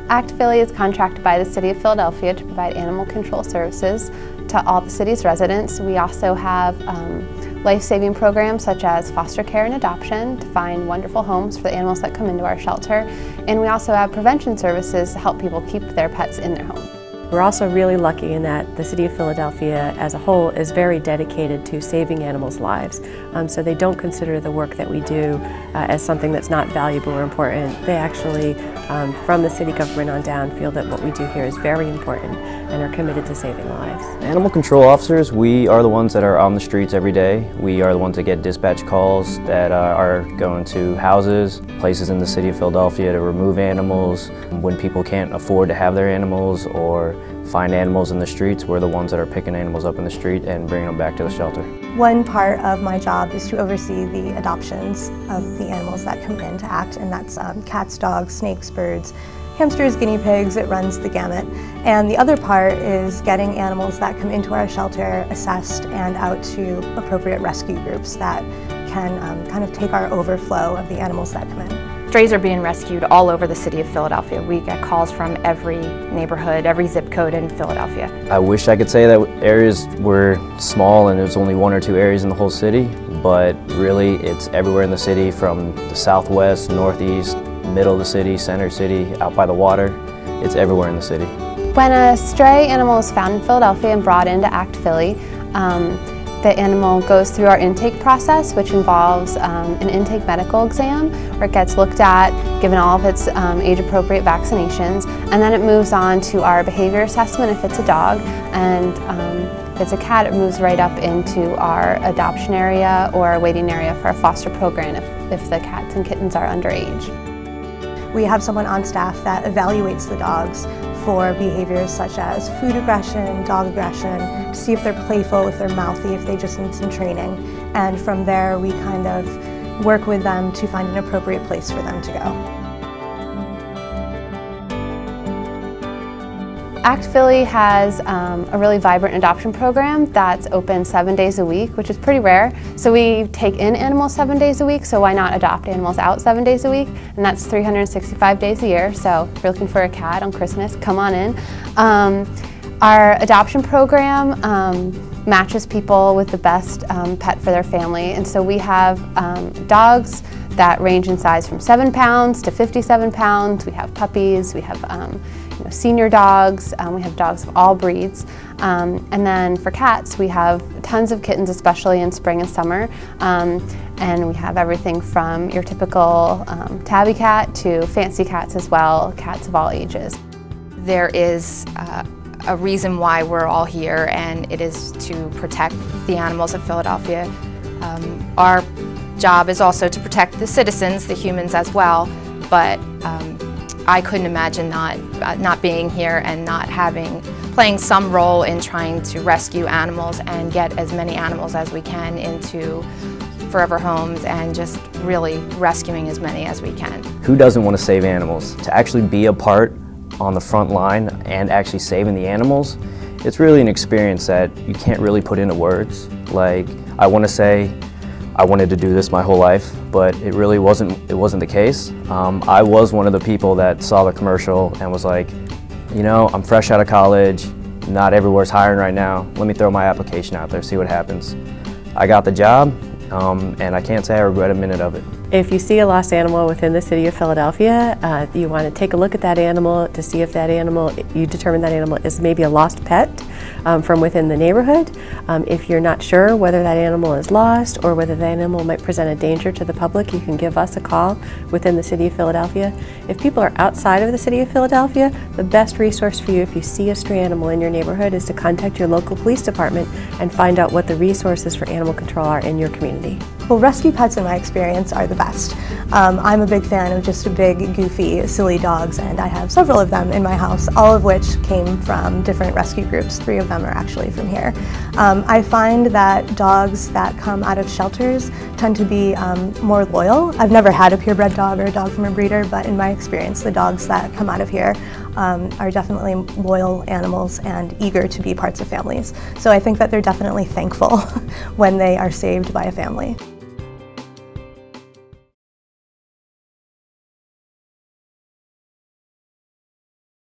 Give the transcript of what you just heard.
ACCT Philly is contracted by the City of Philadelphia to provide animal control services to all the city's residents. We also have life-saving programs such as foster care and adoption to find wonderful homes for the animals that come into our shelter. And we also have prevention services to help people keep their pets in their home. We're also really lucky in that the City of Philadelphia as a whole is very dedicated to saving animals' lives. So they don't consider the work that we do as something that's not valuable or important. They actually, from the city government on down, feel that what we do here is very important and are committed to saving lives. Animal control officers, we are the ones that are on the streets every day. We are the ones that get dispatch calls that are going to houses, places in the City of Philadelphia to remove animals. When people can't afford to have their animals or find animals in the streets, we're the ones that are picking animals up in the street and bringing them back to the shelter. One part of my job is to oversee the adoptions of the animals that come in to ACCT, and that's cats, dogs, snakes, birds, hamsters, guinea pigs. It runs the gamut. And the other part is getting animals that come into our shelter assessed and out to appropriate rescue groups that can kind of take our overflow of the animals that come in. Strays are being rescued all over the city of Philadelphia. We get calls from every neighborhood, every zip code in Philadelphia. I wish I could say that areas were small and there's only 1 or 2 areas in the whole city, but really it's everywhere in the city, from the southwest, northeast, middle of the city, center city, out by the water. It's everywhere in the city. When a stray animal is found in Philadelphia and brought into ACCT Philly, the animal goes through our intake process, which involves an intake medical exam where it gets looked at, given all of its age-appropriate vaccinations, and then it moves on to our behavior assessment if it's a dog, and if it's a cat it moves right up into our adoption area or waiting area for our foster program if the cats and kittens are underage. We have someone on staff that evaluates the dogs for behaviors such as food aggression, dog aggression, to see if they're playful, if they're mouthy, if they just need some training. And from there we kind of work with them to find an appropriate place for them to go. ACCT Philly has a really vibrant adoption program that's open 7 days a week, which is pretty rare. So we take in animals 7 days a week, so why not adopt animals out 7 days a week? And that's 365 days a year, so if you're looking for a cat on Christmas, come on in. Our adoption program matches people with the best pet for their family, and so we have dogs that range in size from 7 pounds to 57 pounds. We have puppies, we have senior dogs, we have dogs of all breeds. And then for cats, we have tons of kittens, especially in spring and summer. And we have everything from your typical tabby cat to fancy cats as well, cats of all ages. There is a reason why we're all here, and it is to protect the animals of Philadelphia. Our job is also to protect the citizens, the humans as well, but I couldn't imagine not being here and not playing some role in trying to rescue animals and get as many animals as we can into forever homes and just really rescuing as many as we can. Who doesn't want to save animals? To actually be a part on the front line and actually saving the animals, it's really an experience that you can't really put into words. Like, I want to say I wanted to do this my whole life, but it really wasn't the case. I was one of the people that saw the commercial and was like, you know, I'm fresh out of college, not everywhere's hiring right now, let me throw my application out there, see what happens. I got the job, and I can't say I regret a minute of it. If you see a lost animal within the city of Philadelphia, you want to take a look at that animal to see if that animal, you determine that animal is maybe a lost pet from within the neighborhood. If you're not sure whether that animal is lost or whether that animal might present a danger to the public, you can give us a call within the city of Philadelphia. If people are outside of the city of Philadelphia, the best resource for you if you see a stray animal in your neighborhood is to contact your local police department and find out what the resources for animal control are in your community. Well, rescue pets in my experience are the best. I'm a big fan of just big, goofy, silly dogs, and I have several of them in my house, all of which came from different rescue groups. 3 of them are actually from here. I find that dogs that come out of shelters tend to be more loyal. I've never had a purebred dog or a dog from a breeder, but in my experience, the dogs that come out of here are definitely loyal animals and eager to be parts of families. So I think that they're definitely thankful when they are saved by a family.